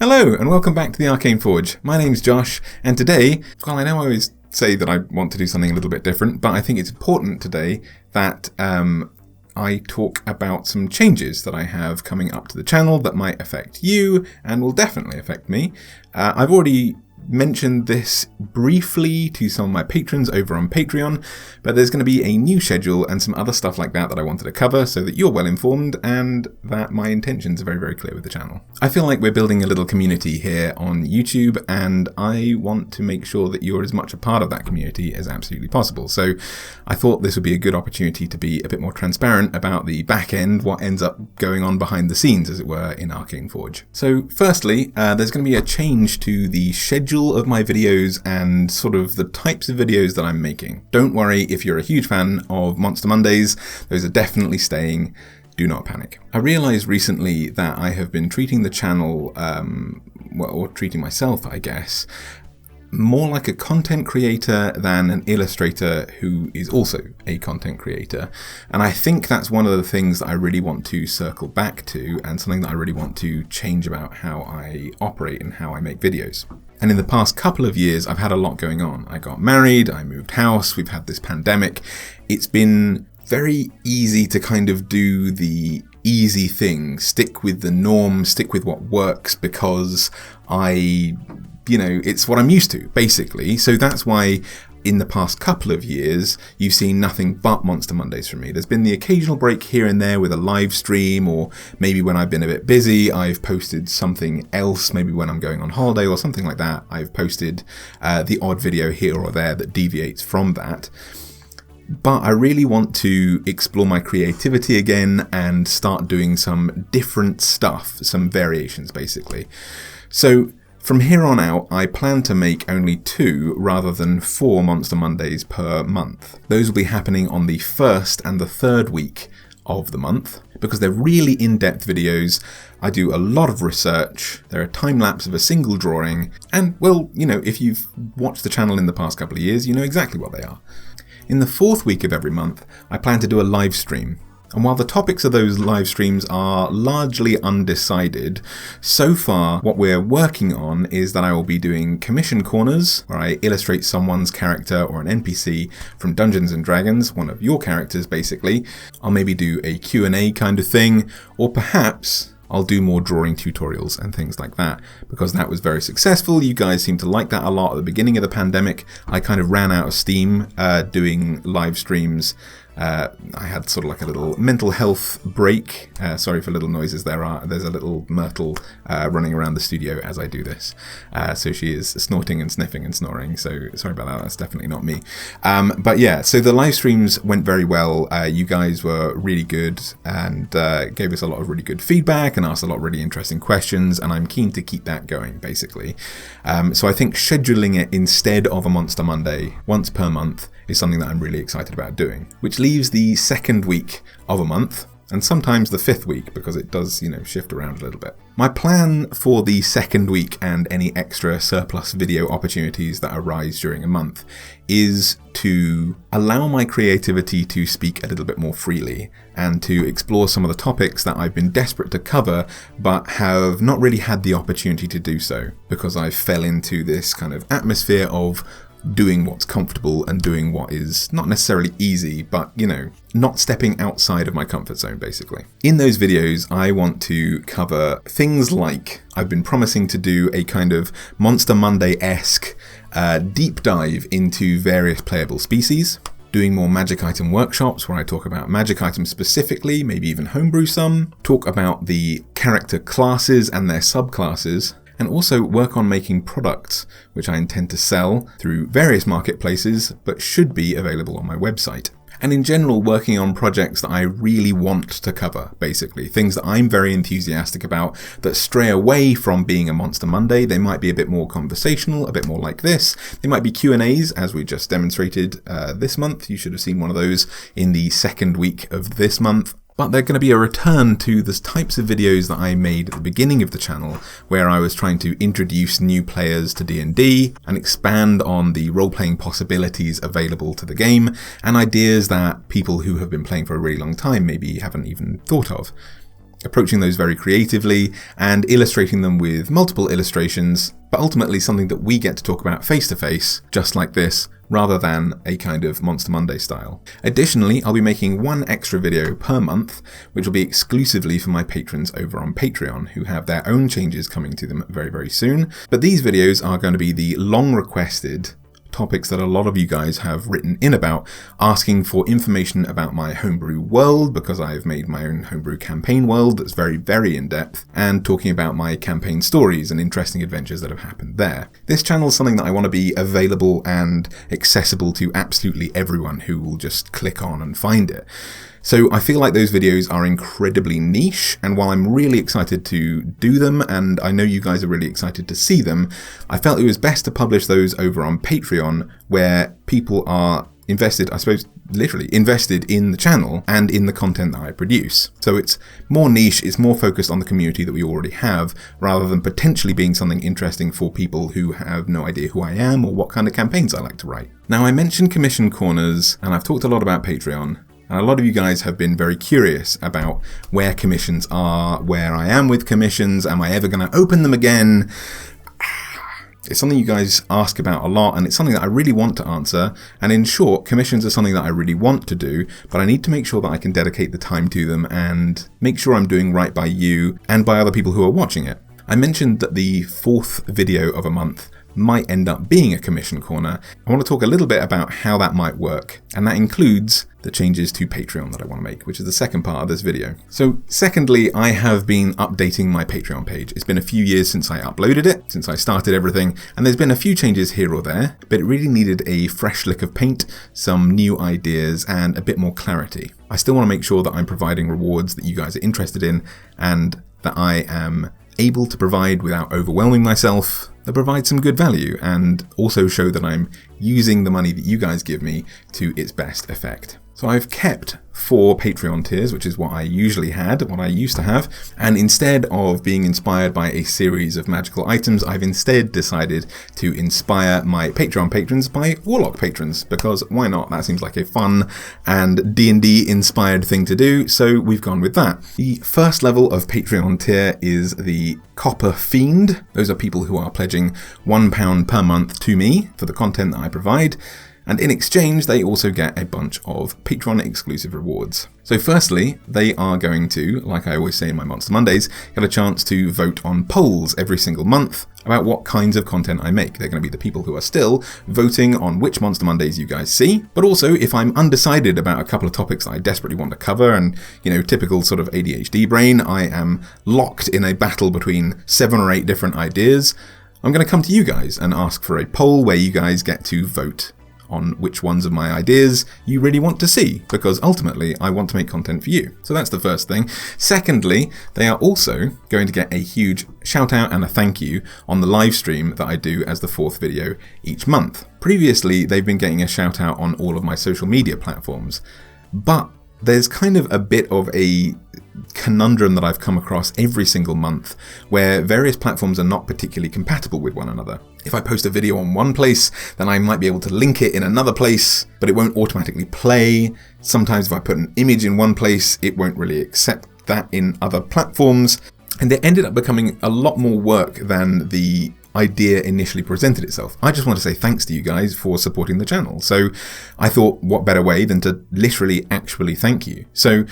Hello and welcome back to the Arcane Forge. My name's Josh, and today, well, I know I always say that I want to do something a little bit different, but I think it's important today that I talk about some changes that I have coming up to the channel that might affect you and will definitely affect me. I've already mentioned this briefly to some of my patrons over on Patreon, but there's going to be a new schedule and some other stuff like that I wanted to cover so that you're well informed and that my intentions are very, very clear with the channel. I feel like we're building a little community here on YouTube, and I want to make sure that you're as much a part of that community as absolutely possible. So I thought this would be a good opportunity to be a bit more transparent about the back end, what ends up going on behind the scenes, as it were, in Arcane Forge. So firstly, there's going to be a change to the schedule of my videos and sort of the types of videos that I'm making. Don't worry if you're a huge fan of Monster Mondays, those are definitely staying. Do not panic. I realized recently that I have been treating the channel, or treating myself, I guess, more like a content creator than an illustrator who is also a content creator. And I think that's one of the things that I really want to circle back to, and something that I really want to change about how I operate and how I make videos. And in the past couple of years, I've had a lot going on. I got married, I moved house, we've had this pandemic. It's been very easy to kind of do the easy thing, stick with the norm, stick with what works, because it's what I'm used to, basically. So that's why in the past couple of years, you've seen nothing but Monster Mondays from me. There's been the occasional break here and there with a live stream, or maybe when I've been a bit busy, I've posted something else, maybe when I'm going on holiday or something like that. I've posted the odd video here or there that deviates from that. But I really want to explore my creativity again and start doing some different stuff, some variations basically. So from here on out, I plan to make only 2 rather than 4 Monster Mondays per month. Those will be happening on the 1st and the 3rd week of the month, because they're really in-depth videos. I do a lot of research, they're a time-lapse of a single drawing, and well, if you've watched the channel in the past couple of years, you know exactly what they are. In the 4th week of every month, I plan to do a live stream. And while the topics of those live streams are largely undecided, so far what we're working on is that I will be doing commission corners, where I illustrate someone's character or an NPC from Dungeons & Dragons, one of your characters basically. I'll maybe do a Q&A kind of thing, or perhaps I'll do more drawing tutorials and things like that, because that was very successful. You guys seemed to like that a lot at the beginning of the pandemic. I kind of ran out of steam doing live streams. I had sort of like a little mental health break. Sorry for little noises. There's a little myrtle running around the studio as I do this. So she is snorting and sniffing and snoring. So sorry about that. That's definitely not me. But yeah, so the live streams went very well. You guys were really good and gave us a lot of really good feedback and asked a lot of really interesting questions. And I'm keen to keep that going, basically. So I think scheduling it instead of a Monster Monday once per month is something that I'm really excited about doing, which leaves the 2nd week of a month, and sometimes the 5th week, because it does, shift around a little bit. My plan for the 2nd week and any extra surplus video opportunities that arise during a month is to allow my creativity to speak a little bit more freely and to explore some of the topics that I've been desperate to cover but have not really had the opportunity to do so, because I fell into this kind of atmosphere of doing what's comfortable and doing what is not necessarily easy, but, not stepping outside of my comfort zone, basically. In those videos, I want to cover things like, I've been promising to do a kind of Monster Monday-esque deep dive into various playable species, doing more magic item workshops where I talk about magic items specifically, maybe even homebrew some, talk about the character classes and their subclasses, and also work on making products, which I intend to sell through various marketplaces, but should be available on my website. And in general, working on projects that I really want to cover, basically. Things that I'm very enthusiastic about that stray away from being a Monster Monday. They might be a bit more conversational, a bit more like this. They might be Q&As, as we just demonstrated this month. You should have seen one of those in the 2nd week of this month. But they're going to be a return to the types of videos that I made at the beginning of the channel, where I was trying to introduce new players to D&D and expand on the role-playing possibilities available to the game and ideas that people who have been playing for a really long time maybe haven't even thought of. approaching those very creatively and illustrating them with multiple illustrations, but ultimately something that we get to talk about face to face, just like this, rather than a kind of Monster Monday style. Additionally, I'll be making one extra video per month, which will be exclusively for my patrons over on Patreon, who have their own changes coming to them very, very soon. But these videos are going to be the long requested topics that a lot of you guys have written in about, asking for information about my homebrew world, because I've made my own homebrew campaign world that's very, very in-depth, and talking about my campaign stories and interesting adventures that have happened there. This channel is something that I want to be available and accessible to absolutely everyone who will just click on and find it. So I feel like those videos are incredibly niche, and while I'm really excited to do them, and I know you guys are really excited to see them, I felt it was best to publish those over on Patreon, where people are invested, I suppose, literally invested in the channel and in the content that I produce. So it's more niche, it's more focused on the community that we already have, rather than potentially being something interesting for people who have no idea who I am or what kind of campaigns I like to write. Now, I mentioned commission corners, and I've talked a lot about Patreon. And a lot of you guys have been very curious about where commissions are, where I am with commissions, am I ever going to open them again? It's something you guys ask about a lot, and it's something that I really want to answer. And in short, commissions are something that I really want to do, but I need to make sure that I can dedicate the time to them and make sure I'm doing right by you and by other people who are watching it. I mentioned that the fourth video of a month might end up being a commission corner. I want to talk a little bit about how that might work, and that includes the changes to Patreon that I want to make, which is the second part of this video. So secondly, I have been updating my Patreon page. It's been a few years since I uploaded it, since I started everything, and there's been a few changes here or there, but it really needed a fresh lick of paint, some new ideas, and a bit more clarity. I still want to make sure that I'm providing rewards that you guys are interested in, and that I am able to provide without overwhelming myself, that provide some good value, and also show that I'm using the money that you guys give me to its best effect. So I've kept 4 Patreon tiers, which is what I usually had, what I used to have, and instead of being inspired by a series of magical items, I've instead decided to inspire my Patreon patrons by Warlock patrons, because why not? That seems like a fun and D&D inspired thing to do, so we've gone with that. The first level of Patreon tier is the Copper Fiend. Those are people who are pledging £1 per month to me for the content that I provide. And in exchange, they also get a bunch of Patreon exclusive rewards. So firstly, they are going to, like I always say in my Monster Mondays, get a chance to vote on polls every single month about what kinds of content I make. They're going to be the people who are still voting on which Monster Mondays you guys see. But also, if I'm undecided about a couple of topics that I desperately want to cover, and, you know, typical sort of ADHD brain, I am locked in a battle between 7 or 8 different ideas, I'm going to come to you guys and ask for a poll where you guys get to vote on which ones of my ideas you really want to see, because ultimately I want to make content for you. So that's the first thing. Secondly, they are also going to get a huge shout out and a thank you on the live stream that I do as the 4th video each month. Previously, they've been getting a shout out on all of my social media platforms, but there's kind of a bit of a conundrum that I've come across every single month where various platforms are not particularly compatible with one another. If I post a video on one place, then I might be able to link it in another place, but it won't automatically play. Sometimes if I put an image in one place, it won't really accept that in other platforms. And it ended up becoming a lot more work than the idea initially presented itself. I just want to say thanks to you guys for supporting the channel. So I thought, what better way than to literally actually thank you. So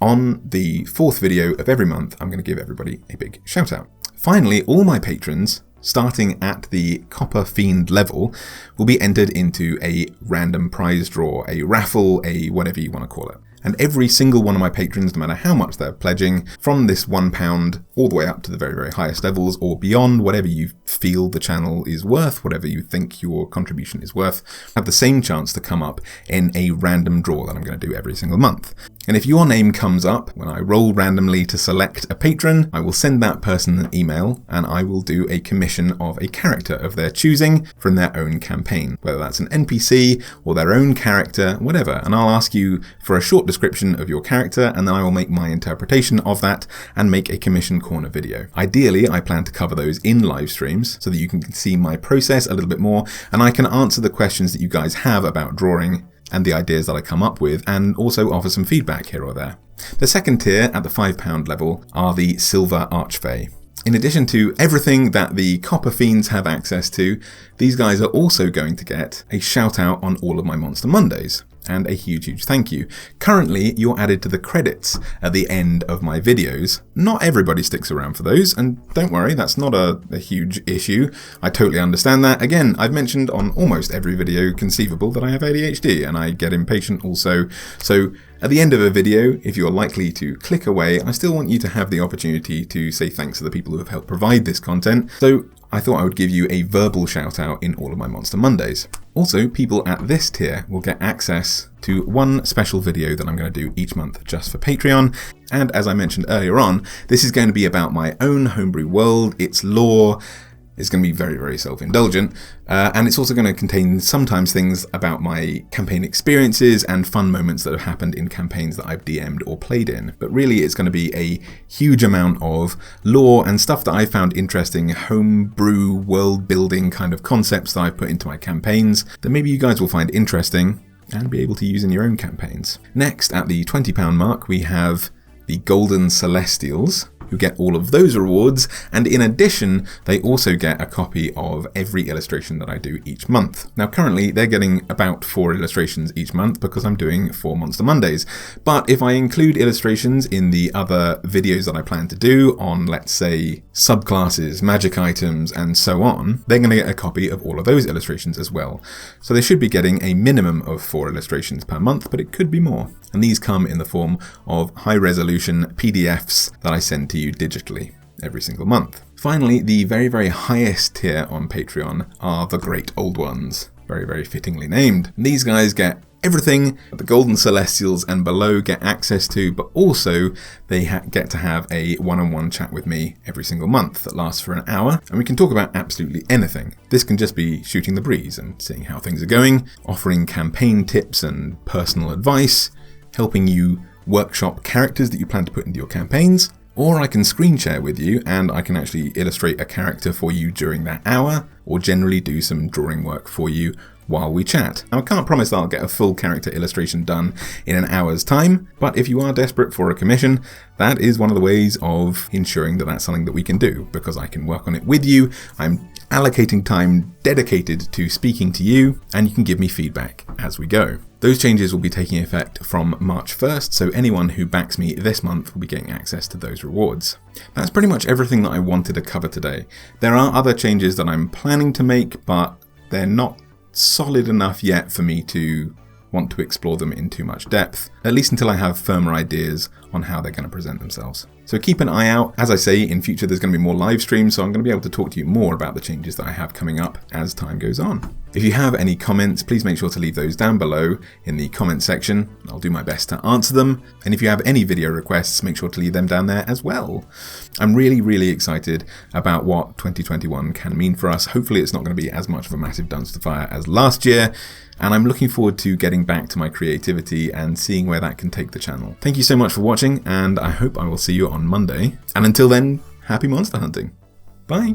on the 4th video of every month, I'm going to give everybody a big shout out. Finally, all my patrons, starting at the Copper Fiend level, will be entered into a random prize draw, a raffle, a whatever you want to call it. And every single one of my patrons, no matter how much they're pledging, from this £1 all the way up to the very, very highest levels or beyond, whatever you feel the channel is worth, whatever you think your contribution is worth, have the same chance to come up in a random draw that I'm going to do every single month. And if your name comes up when I roll randomly to select a patron, I will send that person an email and I will do a commission of a character of their choosing from their own campaign, whether that's an NPC or their own character, whatever. And I'll ask you for a short description of your character, and then I will make my interpretation of that and make a commission corner video. Ideally, I plan to cover those in live streams so that you can see my process a little bit more, and I can answer the questions that you guys have about drawing and the ideas that I come up with, and also offer some feedback here or there. The second tier at the £5 level are the Silver Archfey. In addition to everything that the Copper Fiends have access to, these guys are also going to get a shout out on all of my Monster Mondays. And a huge thank you. Currently, you're added to the credits at the end of my videos. Not everybody sticks around for those, and don't worry, that's not a huge issue. I totally understand that. Again, I've mentioned on almost every video conceivable that I have ADHD, and I get impatient also. So at the end of a video, if you're likely to click away, I still want you to have the opportunity to say thanks to the people who have helped provide this content. So I thought I would give you a verbal shout out in all of my Monster Mondays. Also, people at this tier will get access to one special video that I'm going to do each month just for Patreon. And as I mentioned earlier on, this is going to be about my own homebrew world, its lore. It's going to be very self-indulgent, and it's also going to contain sometimes things about my campaign experiences and fun moments that have happened in campaigns that I've DM'd or played in. But really, it's going to be a huge amount of lore and stuff that I found interesting, homebrew, world-building kind of concepts that I've put into my campaigns that maybe you guys will find interesting and be able to use in your own campaigns. Next, at the £20 mark, we have the Golden Celestials, who get all of those rewards, and in addition, they also get a copy of every illustration that I do each month. Now currently, they're getting about 4 illustrations each month because I'm doing 4 Monster Mondays, but if I include illustrations in the other videos that I plan to do on, let's say, subclasses, magic items, and so on, they're going to get a copy of all of those illustrations as well. So they should be getting a minimum of 4 illustrations per month, but it could be more. And these come in the form of high-resolution PDFs that I send to you digitally every single month. Finally, the very highest tier on Patreon are the Great Old Ones. Very fittingly named. And these guys get everything that the Golden Celestials and below get access to, but also they get to have a one-on-one chat with me every single month that lasts for an hour, and we can talk about absolutely anything. This can just be shooting the breeze and seeing how things are going, offering campaign tips and personal advice, helping you workshop characters that you plan to put into your campaigns, or I can screen share with you and I can actually illustrate a character for you during that hour, or generally do some drawing work for you while we chat. Now I can't promise that I'll get a full character illustration done in an hour's time, but if you are desperate for a commission, that is one of the ways of ensuring that that's something that we can do, because I can work on it with you. I'm allocating time dedicated to speaking to you, and you can give me feedback as we go. Those changes will be taking effect from March 1st, so anyone who backs me this month will be getting access to those rewards. That's pretty much everything that I wanted to cover today. There are other changes that I'm planning to make, but they're not solid enough yet for me to want to explore them in too much depth, at least until I have firmer ideas on how they're going to present themselves. So keep an eye out. As I say, in future there's going to be more live streams, so I'm going to be able to talk to you more about the changes that I have coming up as time goes on. If you have any comments, please make sure to leave those down below in the comment section. I'll do my best to answer them. And if you have any video requests, make sure to leave them down there as well. I'm really excited about what 2021 can mean for us. Hopefully it's not going to be as much of a massive dumpster fire as last year. And I'm looking forward to getting back to my creativity and seeing where that can take the channel. Thank you so much for watching, and I hope I will see you on Monday. And until then, happy monster hunting. Bye.